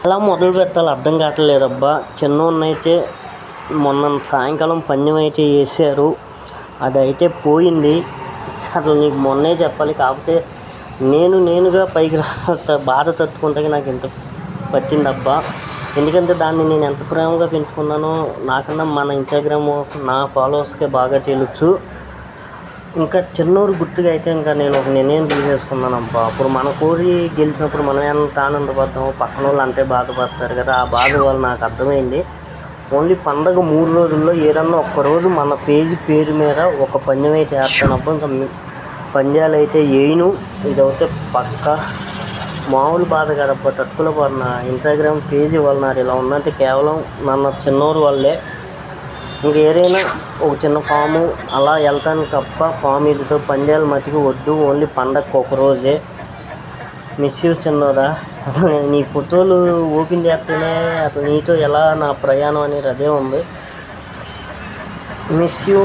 ఎలా మొదలు పెట్టాలో అర్థం కావట్లేదబ్బా. చిన్నోన్నైతే మొన్న సాయంకాలం పందెం అయితే వేసారు, అదైతే పోయింది. అసలు నీకు మొన్నే చెప్పాలి, కాకపోతే నేనుగా పైకి బాధ తట్టుకుంటే నాకు ఇంత పట్టిందబ్బా. ఎందుకంటే దాన్ని నేను ఎంత ప్రేమగా పెంచుకున్నానో నాకన్నా మన ఇన్స్టాగ్రామ్ నా ఫాలోవర్స్కే బాగా తెలుసు. ఇంకా చిన్నోరు గుర్తుగా అయితే ఇంకా నేను ఒక నిర్ణయం తీసేసుకున్నాను అబ్బా. అప్పుడు మన కోరి గెలిచినప్పుడు మనం ఎంత ఆనందపడతామో పక్కన వాళ్ళు అంతే బాధపడతారు కదా. ఆ బాధ వల్ల నాకు అర్థమైంది. ఓన్లీ పండగ 3 రోజుల్లో ఏదన్నా ఒక్కరోజు మన పేరు మీద ఒక పందెం అయితే వేస్తానబ్బా. ఇంకా పందాలు అయితే వేయను, ఇదైతే పక్క. మామూలు బాధ కదబ్బా, తట్టుకోలేకపోతున్నా. ఇన్స్టాగ్రామ్ పేజీ వల్ల నాది ఇలా ఉందంటే కేవలం నన్ను చిన్నోరు వల్లే. ఇంకేదైనా ఒక చిన్న ఫాము అలా వెళ్తాను తప్ప ఫామ్ ఇదితో పందాలు మతికి వద్దు. ఓన్లీ పండగకు ఒకరోజే. Miss you చిన్నోరా. నీ ఫోటోలు ఓపెన్ చేస్తేనే అసలు నీతో ఎలా నా ప్రయాణం అనేది అదే ఉంది. Miss you.